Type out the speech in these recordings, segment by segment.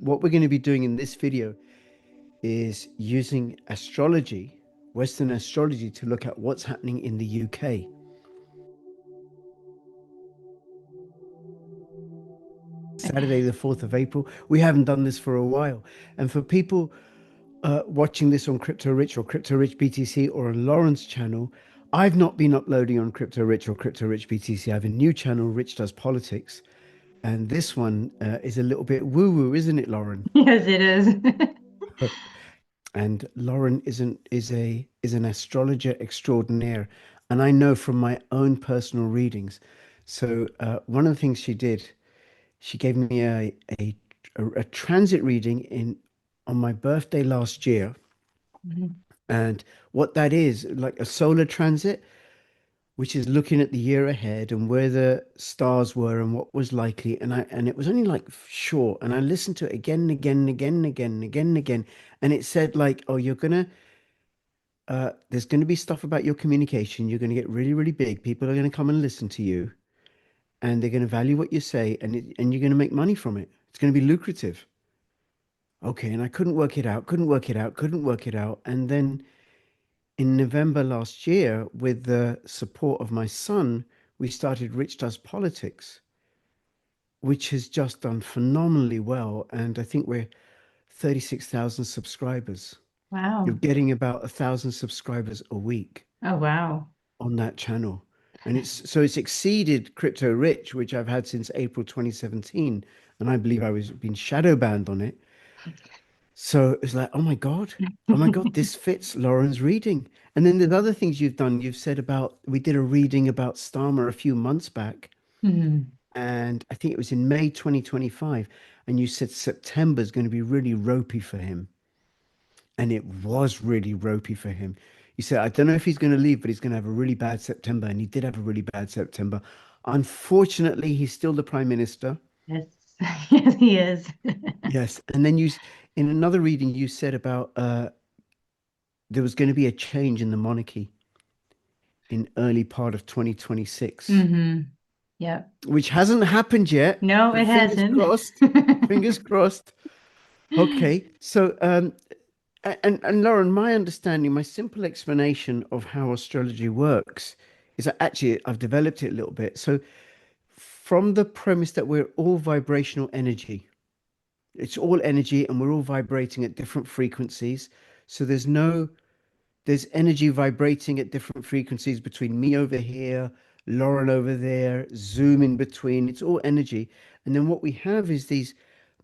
What we're going to be doing in this video is using astrology, Western astrology, to look at what's happening in the UK. Saturday, the 4th of April. We haven't done this for a while. And for people watching this on Crypto Rich or Crypto Rich BTC or on Lauren's channel, I've not been uploading on Crypto Rich or Crypto Rich BTC. I have a new channel, Rich Does Politics. And this one is a little bit woo-woo, isn't it, Lauren? Yes, it is. And Lauren is an astrologer extraordinaire, and I know from my own personal readings. So one of the things she did, she gave me a transit reading in on my birthday last year, Mhm. and what that is like a solar transit, which is looking at the year ahead and where the stars were and what was likely. And it was only like short, and I listened to it again and again and again and again and again and again, and it said like, oh, there's going to be stuff about your communication. You're going to get really, really big. People are going to come and listen to you, and they're going to value what you say, and you're going to make money from it. It's going to be lucrative. Okay, and I couldn't work it out, couldn't work it out, couldn't work it out. And then in November last year, with the support of my son, we started Rich Does Politics, which has just done phenomenally well. And I think we're 36,000 subscribers. You're Wow. getting about 1,000 subscribers a week Oh, wow. on that channel. And it's exceeded Crypto Rich, which I've had since April 2017. And I believe I was being shadow banned on it. So it's like, oh my God, this fits Lauren's reading. And then there's other things you've done. You've said about, we did a reading about Starmer a few months back, Mhm. and I think it was in May 2025. And you said September is going to be really ropey for him. And it was really ropey for him. He said, I don't know if he's going to leave, but he's going to have a really bad September. And he did have a really bad September. Unfortunately, he's still the prime minister. Yes. Yes, he is. Yes. And then in another reading, you said about there was going to be a change in the monarchy in early part of 2026, Yep. which hasn't happened yet. No, But it fingers hasn't. crossed. Fingers crossed. Okay. So, and Lauren, my understanding, my simple explanation of how astrology works is that actually I've developed it a little bit. So, from the premise that we're all vibrational energy, it's all energy and we're all vibrating at different frequencies. So, there's energy vibrating at different frequencies between me over here, Lauren over there, Zoom in between. It's all energy. And then what we have is these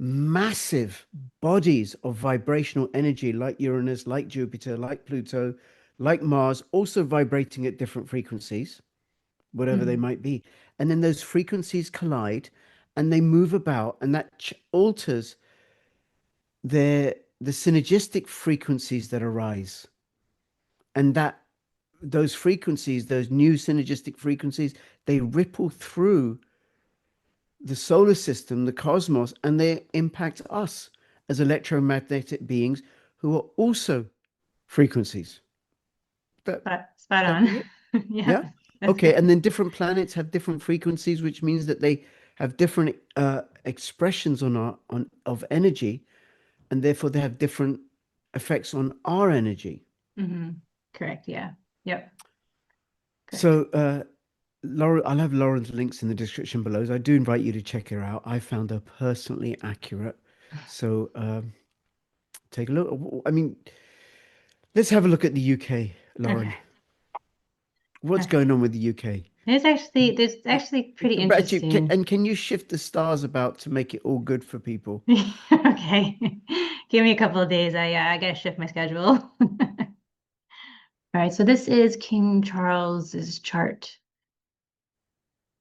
massive bodies of vibrational energy, like Uranus, like Jupiter, like Pluto, like Mars, also vibrating at different frequencies, whatever they Mhm. might be. And then those frequencies collide and they move about, and that alters the synergistic frequencies that arise. And those frequencies, those new synergistic frequencies, they ripple through the solar system, the cosmos, and they impact us as electromagnetic beings who are also frequencies. That Spot that on. be it? Yeah, Yeah. that's Okay. good. And then different planets have different frequencies, which means that they have different expressions on our on of energy, and therefore they have different effects on our energy. hmm Correct. Yeah. Yep. Correct. So, Laura, I'll have Lauren's links in the description below. I do invite you to check her out. I found her personally accurate. So, take a look. I mean, let's have a look at the UK, Okay. Lauren. What's Okay. going on with the UK? There's Uh, actually pretty but actually, interesting. and can you shift the stars about to make it all good for people? Okay. Give me a couple of days. I gotta shift my schedule. All right, so this is King Charles's chart.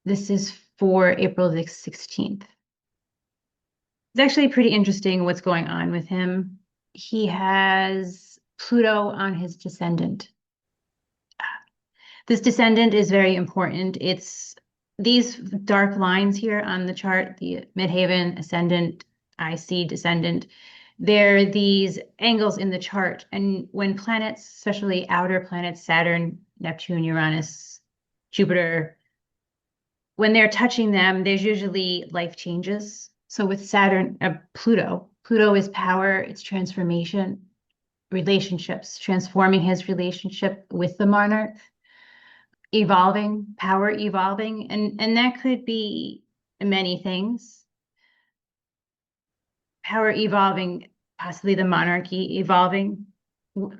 This is for April the 16th. It's actually pretty interesting what's going on with him. He has Pluto on his descendant. This descendant is very important. It's these dark lines here on the chart, the midheaven, ascendant, IC, descendant. They're these angles in the chart. And when planets, especially outer planets, Saturn, Neptune, Uranus, Jupiter, when they're touching them, there's usually life changes. So with Pluto, Pluto is power, it's transformation, relationships, transforming his relationship with the monarch, evolving, power evolving, and that could be many things. Power evolving, possibly the monarchy evolving.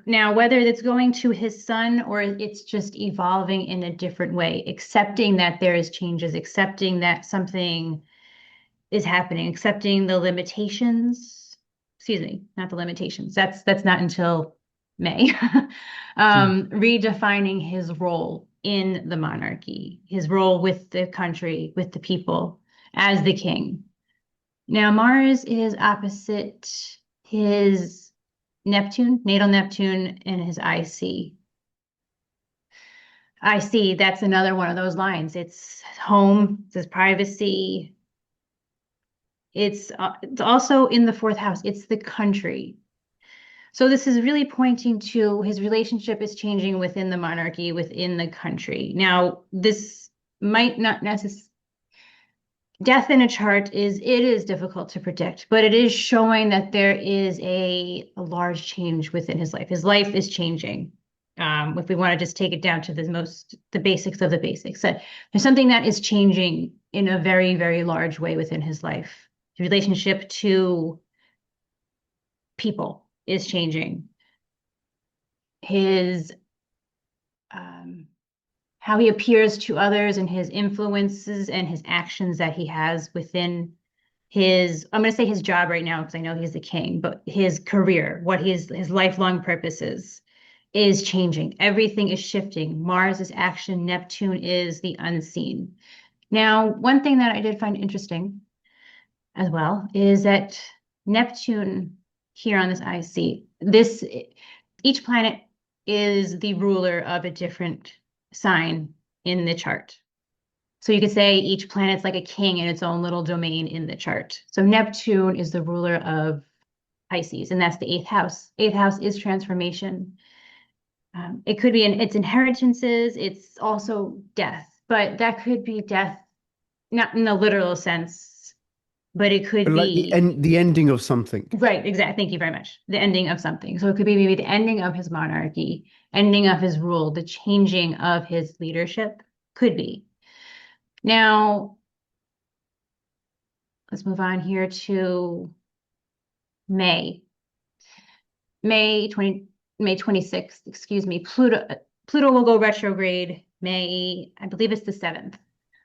Now, whether it's going to his son or it's just evolving in a different way, accepting that there is changes, accepting that something is happening, accepting the limitations. Excuse me, not the limitations. That's not until May. Mm. Redefining his role in the monarchy, his role with the country, with the people, as the king. Now, Mars is opposite his Neptune, natal Neptune, and his IC. IC, that's another one of those lines. It's home, it's his privacy. It's also in the fourth house. It's the country. So this is really pointing to his relationship is changing within the monarchy, within the country. Now, this might not necessarily death in a chart is difficult to predict, but it is showing that there is a large change within his life. His life is changing. If we want to just take it down to the basics of the basics, that there's something that is changing in a very, very large way within his life. His relationship to people is changing. His how he appears to others and his influences and his actions that he has within I'm going to say his job right now because I know he's the king, but his career, what his lifelong purposes is changing. Everything is shifting. Mars is action, Neptune is the unseen. Now, one thing that I did find interesting as well is that Neptune here on this IC, each planet is the ruler of a different sign in the chart. So you could say each planet's like a king in its own little domain in the chart. So Neptune is the ruler of Pisces, and that's the eighth house. Eighth house is transformation. It could be its inheritances. It's also death, but that could be death, not in the literal sense, but it could But like be the ending of something. right. Exactly. Thank you very much. The ending of something. So it could be maybe the ending of his monarchy, ending of his rule, the changing of his leadership. Could be. Now, let's move on here to May. May 20, May 26th, excuse me. Pluto will go retrograde May, I believe it's the 7th.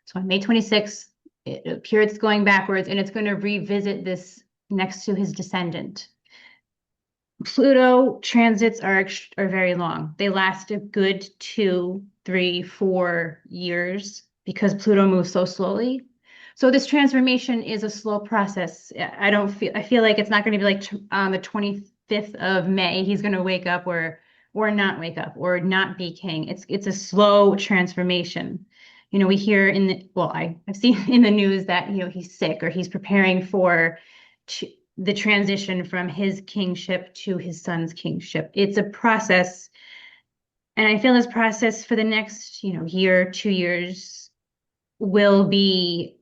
So on May 26th, it appears it's going backwards and it's going to revisit this next to his descendant. Pluto transits are very long. They last a good 2, 3, 4 years because Pluto moves so slowly. So this transformation is a slow process. I feel like it's not going to be like on the 25th of May, he's going to wake up or not wake up or not be king. It's a slow transformation. We hear I've seen in the news that, he's sick or he's preparing for the transition from his kingship to his son's kingship. It's a process. And I feel this process for the next, year, 2 years could be,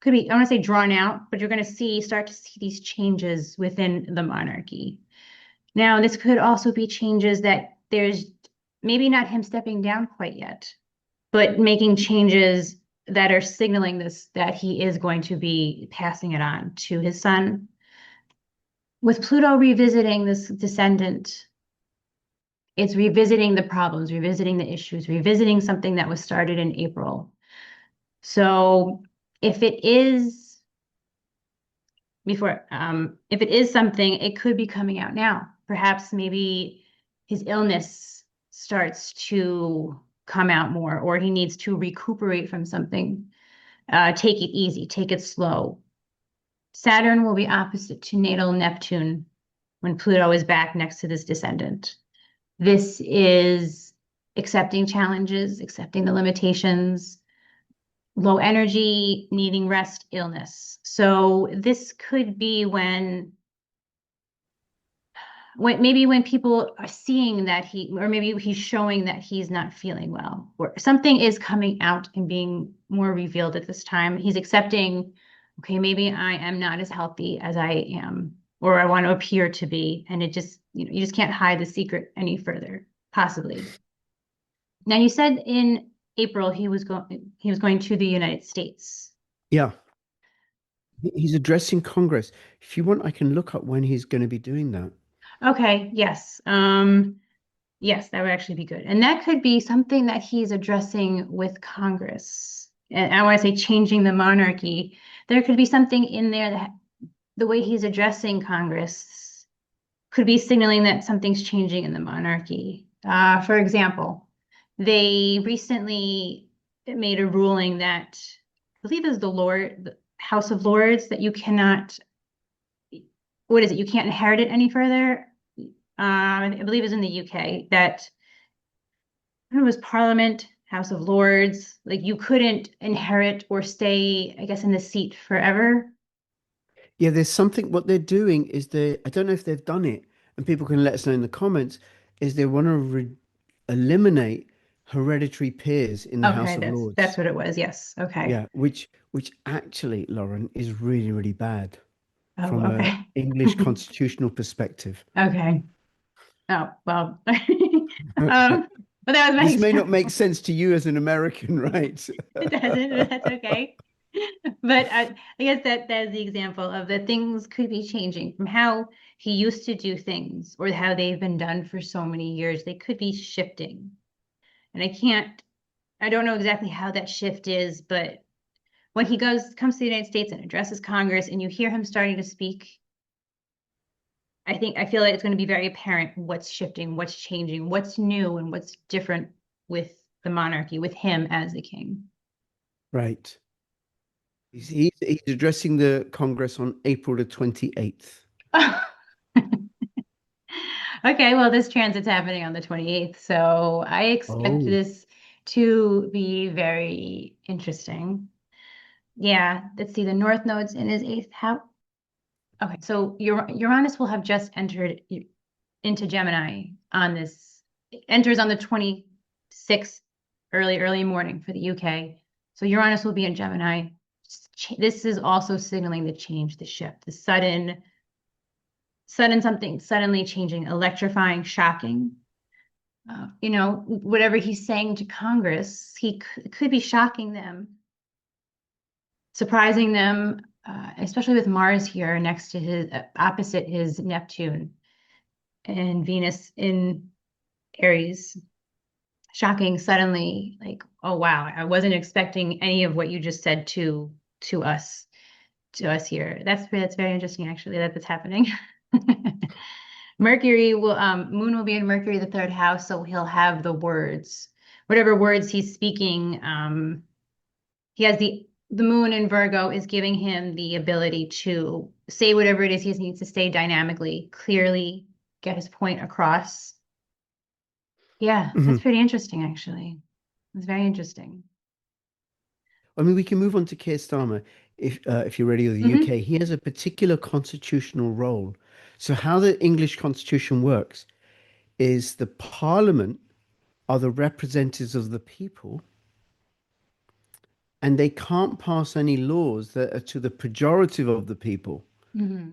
I want to say drawn out, but you're going to start to see these changes within the monarchy. Now, this could also be changes that there's maybe not him stepping down quite yet, but making changes that are signaling that he is going to be passing it on to his son. With Pluto revisiting this descendant, it's revisiting the problems, revisiting the issues, revisiting something that was started in April. So if it is if it is something, it could be coming out now. Perhaps maybe his illness starts to come out more, or he needs to recuperate from something. Take it easy, take it slow. Saturn will be opposite to natal Neptune when Pluto is back next to this descendant. This is accepting challenges, accepting the limitations, low energy, needing rest, illness. So this could be when maybe when people are seeing that or maybe he's showing that he's not feeling well, or something is coming out and being more revealed at this time. He's accepting, okay, maybe I am not as healthy as I am or I want to appear to be, and it just, you just can't hide the secret any further, possibly. Now you said in April he was going to the United States. Yeah, he's addressing Congress. If you want, I can look up when he's going to be doing that. Okay, yes. Yes, that would actually be good. And that could be something that he's addressing with Congress. And I want to say changing the monarchy. There could be something in there that the way he's addressing Congress could be signaling that something's changing in the monarchy. For example, they recently made a ruling that I believe is the House of Lords, that you cannot, what is it? You can't inherit it any further. I believe it's in the UK that it was Parliament, House of Lords, like you couldn't inherit or stay, I guess, in the seat forever. Yeah, there's something, what they're doing is I don't know if they've done it, and people can let us know in the comments, is they want to re eliminate hereditary peers in the Okay, House of that's Lords. what it was. Yes. Okay. Yeah, which actually, Lauren, is really, really bad Oh, from a okay. English constitutional perspective. Okay. Oh, well. But that was my This may not make example. sense to you as an American, right? It doesn't, but that's okay. But I guess that is the example of that things could be changing from how he used to do things or how they've been done for so many years. They could be shifting. And I don't know exactly how that shift is, but when he comes to the United States and addresses Congress and you hear him starting to speak, I feel like it's going to be very apparent what's shifting, what's changing, what's new, and what's different with the monarchy, with him as the king. Right. He's addressing the Congress on April the 28th. Okay, well, this transit's happening on the 28th, so I expect Oh. this to be very interesting. Yeah, let's see, the North Node's in his eighth house. Okay, so Uranus will have just entered into Gemini on this, it enters on the 26th, early morning for the UK. So Uranus will be in Gemini. This is also signaling the change, the shift, the sudden something suddenly changing, electrifying, shocking. Whatever he's saying to Congress, he could be shocking them, surprising them, especially with Mars here next to opposite his Neptune and Venus in Aries. Shocking, suddenly, like, oh wow, I wasn't expecting any of what you just said to us to us here. That's very interesting, actually, that's happening. Moon will be in Mercury, the third house, so he'll have the words, whatever words he's speaking. He has the moon in Virgo is giving him the ability to say whatever it is he needs to say dynamically, clearly, get his point across. Yeah, that's Mhm. pretty interesting, actually. It's very interesting. I mean, we can move on to Keir Starmer if you're ready with the Hmm. UK. He has a particular constitutional role. So how the English constitution works is the Parliament are the representatives of the people, and they can't pass any laws that are to the pejorative of the people. Hmm.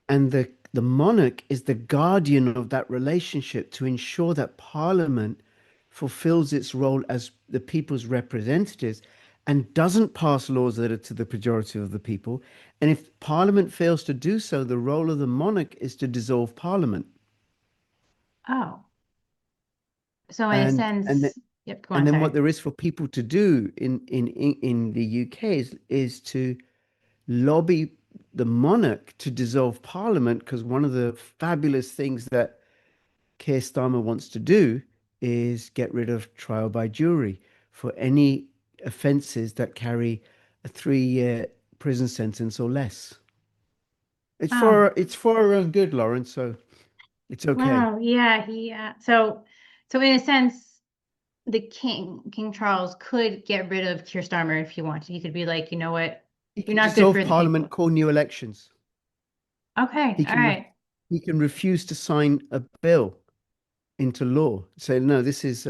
And the monarch is the guardian of that relationship to ensure that Parliament fulfills its role as the people's representatives and doesn't pass laws that are to the pejorative of the people. And if Parliament fails to do so, the role of the monarch is to dissolve Parliament. Oh, so in a And and th- sense, yep, go and on, then what sorry. there is for people to do in the UK is to lobby the monarch to dissolve Parliament, because one of the fabulous things that Keir Starmer wants to do is get rid of trial by jury for any offences that carry a 3-year prison sentence or less. Oh, It's for our own good, Lauren, so it's okay. wow, yeah, so in a sense, the King Charles could get rid of Keir Starmer if he wanted. He could be like, you know what, He you're can not good dissolve for the Parliament, people. call new elections. Okay, He all can re right. he can refuse to sign a bill into law. Say no, this is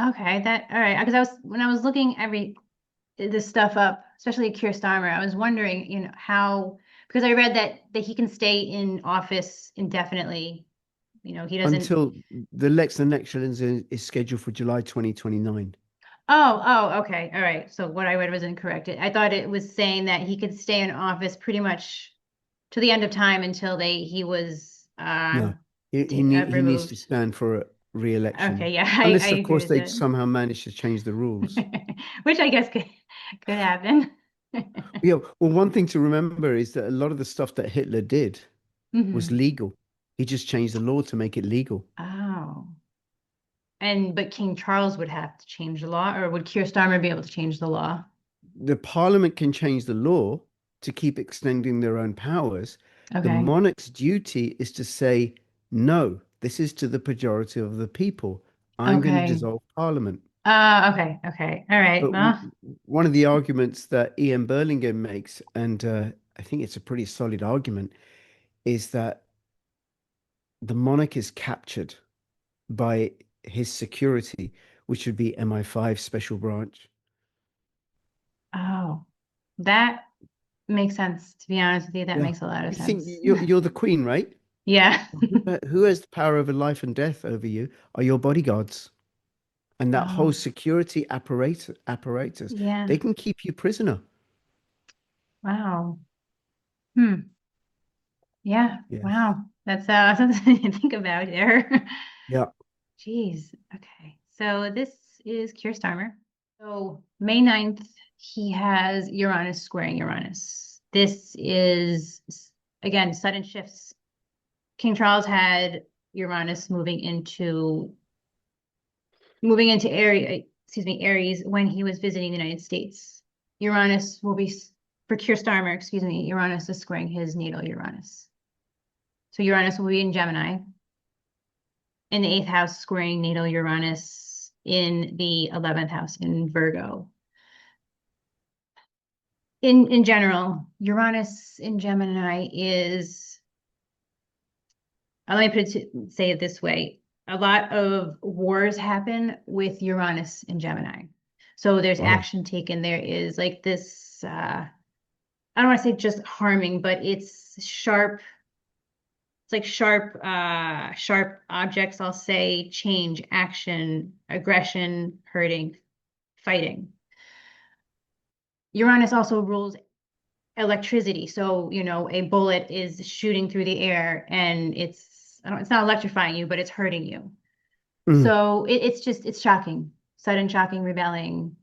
Okay, that all right. Because when I was looking this stuff up, especially Keir Starmer, I was wondering, how. Because I read that he can stay in office indefinitely. He doesn't. until the next election is scheduled for July 2029. Oh, okay. All right. So what I read was incorrect. I thought it was saying that he could stay in office pretty much to the end of time until he was No, he needs to removed. stand for a Okay, re-election, yeah, I unless, of agree course, with they that. somehow manage to change the rules. Which I guess could happen. Yeah, well, one thing to remember is that a lot of the stuff that Hitler did was Hmm. legal. He just changed the law to make it legal. Oh. But King Charles would have to change the law, or would Keir Starmer be able to change the law? The parliament can change the law to keep extending their own powers. The Okay. monarch's duty is to say, no, this is to the majority of the people. I'm going to Okay. dissolve parliament. Okay. Okay. All right. But Well, one of the arguments that Ian Burlingame makes, and I think it's a pretty solid argument, is that the monarch is captured by his security, which would be MI5 special branch. oh, that makes sense. To be honest with you, that Yeah. makes a lot of You think sense. you're the queen, right? Yeah. Who has the power over life and death over you are your bodyguards. And that whole Oh, security apparatus, yeah. they can keep you prisoner. Wow. Hmm. Yeah. Yes. Wow. That's something to think about there. Yeah. Jeez. Okay. So this is Keir Starmer. So May 9th, he has Uranus squaring Uranus. This is, again, sudden shifts. King Charles had Uranus moving into Aries when he was visiting the United States. Uranus will be for Keir Starmer, excuse me, Uranus is squaring his natal Uranus. So Uranus will be in Gemini, in the eighth house, squaring natal Uranus in the 11th house in Virgo. In general, Uranus in Gemini is, let me say it this way. A lot of wars happen with Uranus in Gemini. So there's Wow. action taken. There is like this, I don't want to say just harming, but it's like sharp objects, I'll say, change, action, aggression, hurting, fighting. Uranus also rules electricity. So, a bullet is shooting through the air and it's not electrifying you, but it's hurting you. Mm. So it's shocking, sudden shocking, rebelling.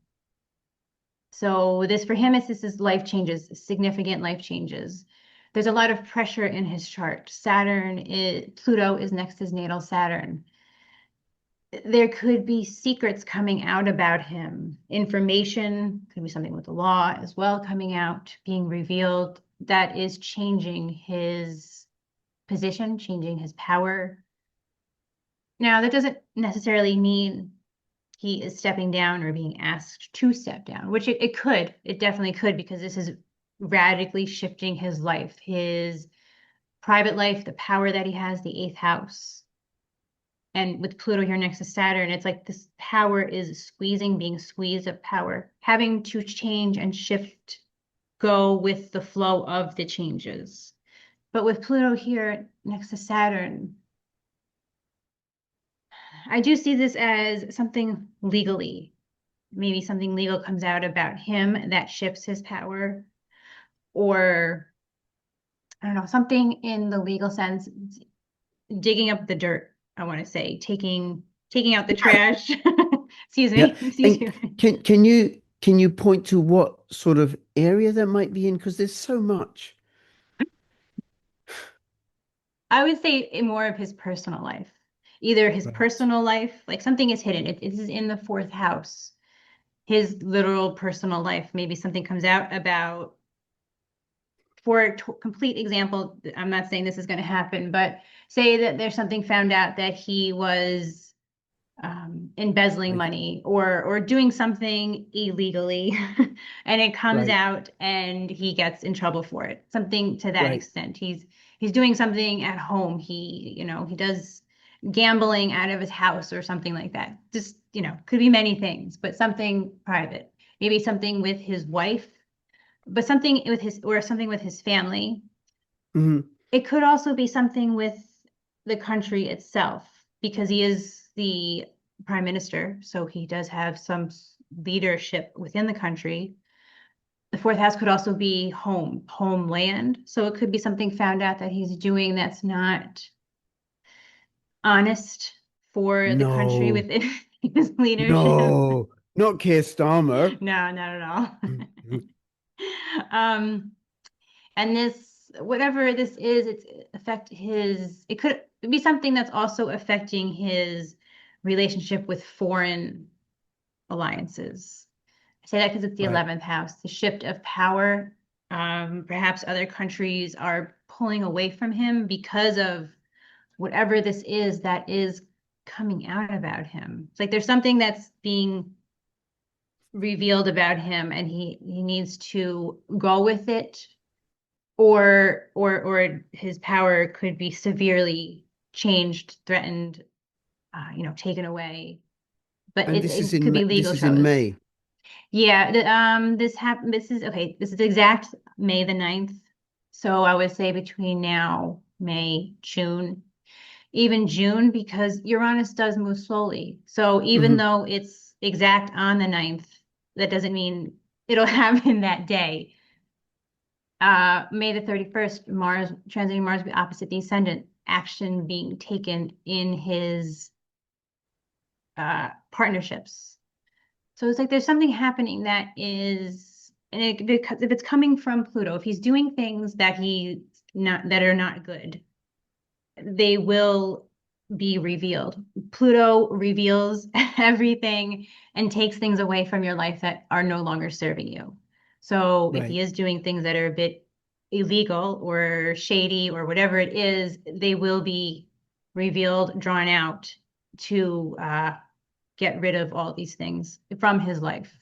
So for him, this is life changes, significant life changes. There's a lot of pressure in his chart. Pluto is next to his natal Saturn. There could be secrets coming out about him. Information, could be something with the law as well coming out, being revealed that is changing his position, changing his power. Now, that doesn't necessarily mean he is stepping down or being asked to step down, which it could. It definitely could, because this is radically shifting his life, his private life, the power that he has, the eighth house. And with Pluto here next to Saturn, it's like this power is being squeezed of power, having to change and shift, go with the flow of the changes. But with Pluto here next to Saturn, I do see this as something legally. Maybe something legal comes out about him that shifts his power, or I don't know, something in the legal sense, digging up the dirt, I want to say, taking out the trash. Excuse Yeah. me. Excuse And me. can you point to what sort of area that might be in? Because there's so much. I would say more of his personal life. Either his Right. personal life, like something is hidden. It is in the fourth house. His literal personal life. Maybe something comes out about, for a complete example, I'm not saying this is going to happen, but say that there's something found out that he was embezzling Like, money or doing something illegally, and it comes right. out and he gets in trouble for it. Something to that Right. extent. He's doing something at home. He does gambling out of his house or something like that. Just, could be many things, but something private. Maybe something with his wife, but something with his family. Hmm. It could also be something with the country itself because he is the prime minister, so he does have some leadership within the country. The fourth house could also be homeland. So it could be something found out that he's doing that's not honest for the country No, within his leadership. no, not Keir Starmer. No, not at all. Mhm. Um, and this, whatever this is, it's affect his, it could be something that's also affecting his relationship with foreign alliances. I say that because it's the Right. 11th house, the shift of power. Perhaps other countries are pulling away from him because of whatever this is that is coming out about him. It's like there's something that's being revealed about him and he needs to go with it or his power could be severely changed, threatened, taken away. But And it could be this legal is in troubles. May. Yeah, this happened. This is okay. This is exact May the 9th. So I would say between now, May, June, even June, because Uranus does move slowly. So even Hmm. though it's exact on the 9th, that doesn't mean it'll happen that day. May the 31st, Mars transiting Mars will be opposite the ascendant, action being taken in his partnerships. So it's like there's something happening that is, and because if it's coming from Pluto, if he's doing things that are not good, they will be revealed. Pluto reveals everything and takes things away from your life that are no longer serving you. So if Right. he is doing things that are a bit illegal or shady or whatever it is, they will be revealed, drawn out to get rid of all these things from his life.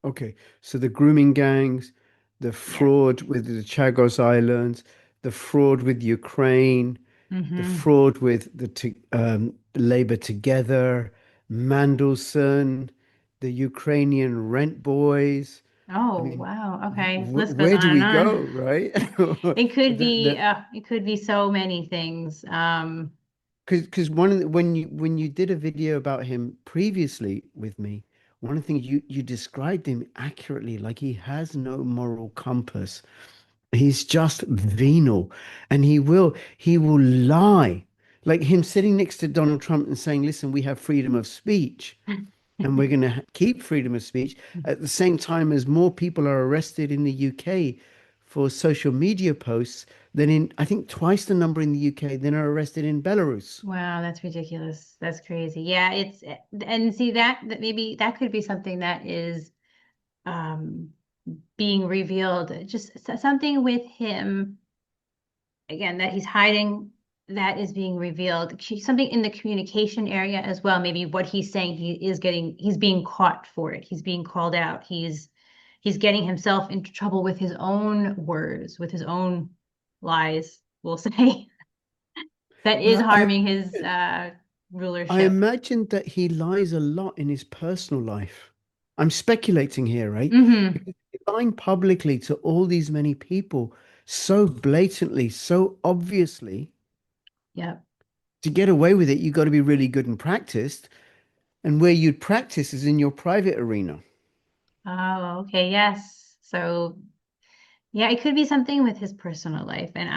Okay. So the grooming gangs, the Yeah. fraud with the Chagos Islands, the fraud with Ukraine, the Hmm. fraud with Labour Together, Mandelson, the Ukrainian rent boys. I Oh, mean, wow. Okay. List goes where do on and we go, on. right? That It could be so many things. because when you did a video about him previously with me, one of the things you described him accurately, like he has no moral compass. He's just venal, and he will lie, like him sitting next to Donald Trump and saying, "Listen, we have freedom of speech." And we're going to keep freedom of speech at the same time as more people are arrested in the UK for social media posts than in, I think, twice the number in the UK than are arrested in Belarus. Wow, that's ridiculous. That's crazy. Yeah, and see that maybe that could be something that is um being revealed. Just something with him again that he's hiding that is being revealed. Something in the communication area as well. Maybe what he's saying, he's being caught for it. He's being called out. He's getting himself into trouble with his own words, with his own lies, we'll say, that is Now, harming his I rulership. imagine that he lies a lot in his personal life. I'm speculating here, right? Hmm. Because he's lying publicly to all these many people so blatantly, so obviously. Yep. To get away with it, you got to be really good and practiced. And where you'd practice is in your private arena. Oh, okay. Yes. So yeah, it could be something with his personal life. And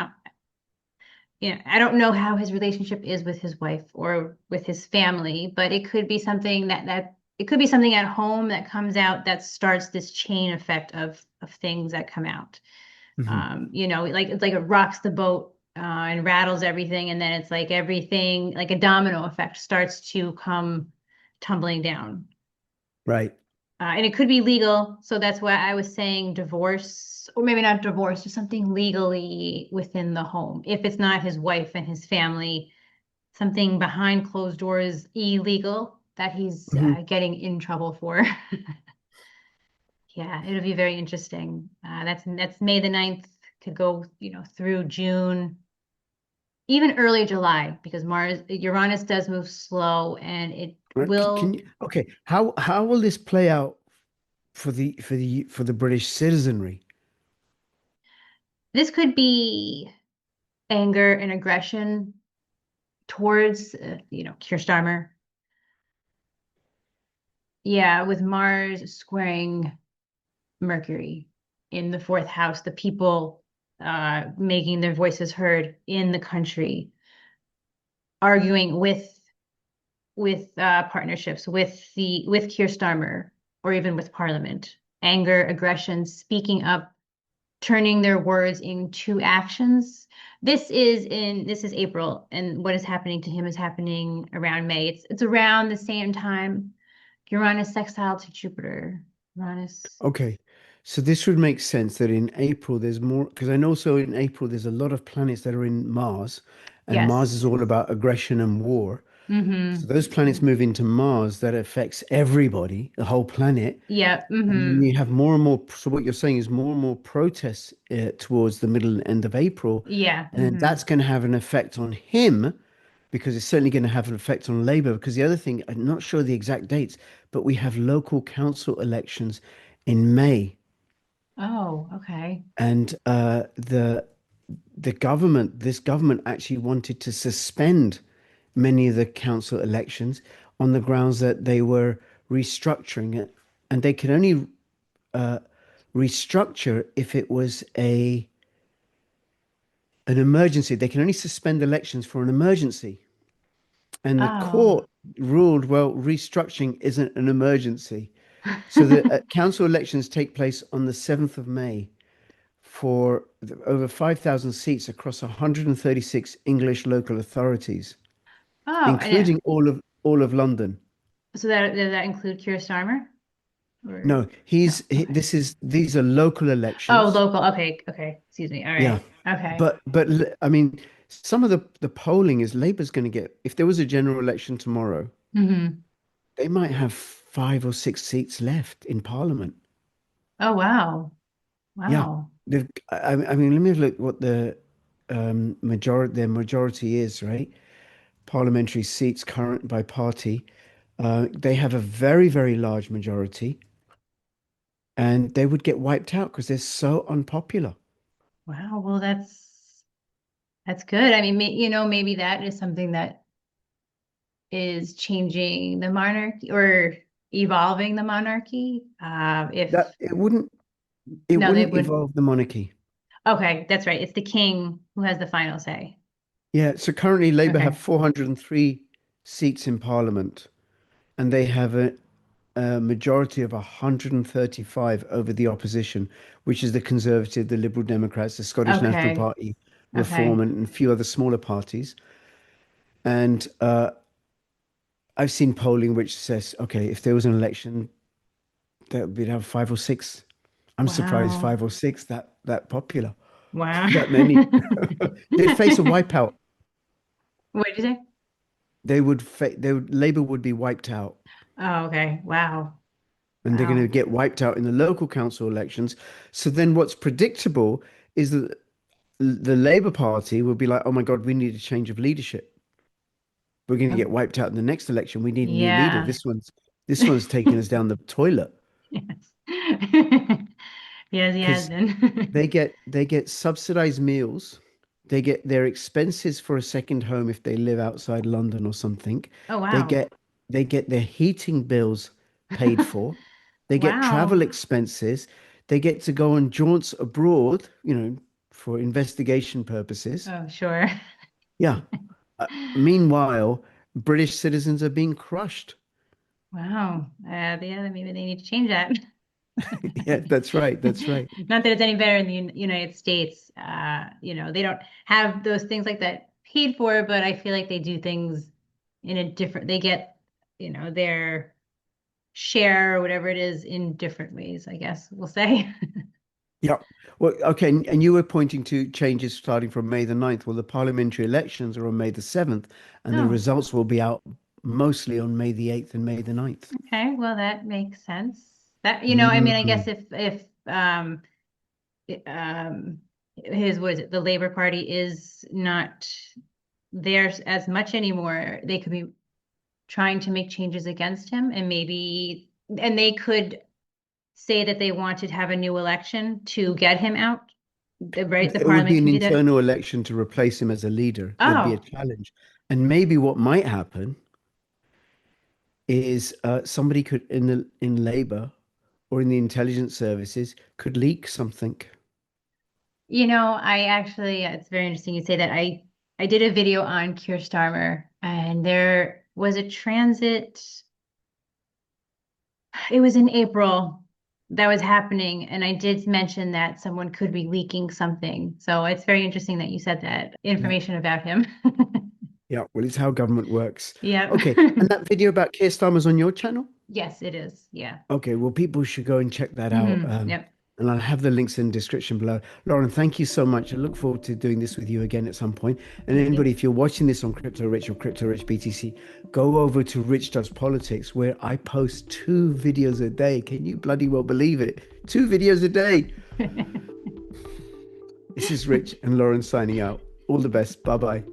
I don't know how his relationship is with his wife or with his family, but it could be something that it could be something at home that comes out that starts this chain effect of things that come out. Mhm. Like it's like it rocks the boat and rattles everything, and then it's like everything, like a domino effect, starts to come tumbling down. Right. And it could be legal, so that's why I was saying divorce, or maybe not divorce, or something legally within the home. If it's not his wife and his family, something behind closed doors illegal that he's Mhm. getting in trouble for. Yeah, it'll be very interesting. That's May the 9th, could go, through June, even early July, because Uranus does move slow and it Right. Can will, you, okay. How will this play out for the British citizenry? this could be. anger and aggression towards, Keir Starmer. Yeah, with Mars squaring Mercury in the fourth house, the people making their voices heard in the country, arguing with partnerships with Keir Starmer or even with Parliament. Anger, aggression, speaking up, turning their words into actions. This is April, and what is happening to him is happening around May. It's around the same time Uranus sextile to Jupiter. Uranus. Okay. So this would make sense that in April there's more, because I know so in April there's a lot of planets that are in Mars, and Mars Yes. is all about aggression and war. So Mm-hmm. those planets move into Mars, that affects everybody, the whole planet. Yep. And then Mm-hmm. you have more and more. So what you're saying is more and more protests towards the middle and end of April, Yeah. and Mm-hmm. that's going to have an effect on him because it's certainly going to have an effect on Labour. Because the other thing, I'm not sure the exact dates, but we have local council elections in May, Oh, okay. and this government actually wanted to suspend many of the council elections on the grounds that they were restructuring it, and they could only restructure if it was a an emergency. They can only suspend elections for an emergency. And the Oh. court ruled, well, restructuring isn't an emergency. So the council elections take place on the 7th of May for over 5,000 seats across 136 English local authorities, Oh, I didn't. including all of London. So that does that include Keir Starmer? Or No, no? Okay. these are local Oh, elections. local. Okay. Okay. Excuse me. All Yeah. right. Okay. But I mean, some of the polling is Labour's going to get, if there was a general election tomorrow, Mm-hmm. they might have 5 or 6 seats left in Parliament. Oh, wow. Yeah, Wow. I mean, let me look what their majority is, right? Parliamentary seats current by party. They have a very, very large majority, and they would get wiped out because they're so unpopular. Wow. Well, that's good. I mean, maybe that is something that is changing the monarchy or evolving the monarchy. If That it no, they wouldn't would. evolve the monarchy. Okay, that's right. It's the king who has the final say. Yeah, so currently Labour have Okay. 403 seats in Parliament, and they have a majority of 135 over the opposition, which is the Conservative, the Liberal Democrats, the Scottish National Okay. Party, Reform, Okay. and a few other smaller parties. And I've seen polling which says, okay, if there was an election, that would have 5 or 6. I'm surprised Wow. 5 or 6 that popular, Wow. that many. They'd face a wipeout. What did you say? Labour would be wiped out, Oh, okay. Wow. and they're going to Wow. get wiped out in the local council elections. So then what's predictable is that the Labour Party will be like, oh my God, we need a change of leadership. We're going to Oh, get wiped out in the next election. We need a new leader. yeah. This one's taking us down the toilet Yes. Yes, he has because been. they get subsidized meals. They get their expenses for a second home if they live outside London or something. Oh, They wow. get they get their heating bills paid for. They get travel Wow. expenses. They get to go on jaunts abroad, for investigation purposes. Oh, sure. Yeah. Meanwhile, British citizens are being crushed. Wow. Yeah, maybe they need to change that. Yeah, that's right. That's right. Not that it's any better in the United States. They don't have those things like that paid for, but I feel like they do things in a different, they get, their share or whatever it is in different ways, I guess we'll say. Yeah. Well, okay. And you were pointing to changes starting from May the 9th. Well, the parliamentary elections are on May the 7th, and the Oh, results will be out mostly on May the 8th and May the 9th. okay. Well, that makes sense. I mean, I guess Mm. if it- um what is it, the Labor Party is not there as much anymore, they could be trying to make changes against him and they could say that they wanted to have a new election to get him out, right, the It would be parliament an can do that. internal election to replace him as a leader. There'd be a Oh, challenge. And maybe what might happen is somebody could in Labour or in the intelligence services could leak something. I actually, it's very interesting you say that. I did a video on Keir Starmer, and there was a transit. It was in April that was happening, and I did mention that someone could be leaking something. So it's very interesting that you said that Yeah. information about him. Yeah. Well, it's how government works. Yep. Okay. And that video about Keir Starmer's on your channel? Yes, it is. Yeah. Okay, well, people should go and check that out. Yep. And I'll have the links in the description below. Lauren, thank you so much. I look forward to doing this with you again at some point. And Thank you. anybody, if you're watching this on Crypto Rich or Crypto Rich BTC, go over to Rich Does Politics, where I post 2 videos a day. Can you bloody well believe it? 2 videos a day. This is Rich and Lauren signing out. All the best. Bye bye.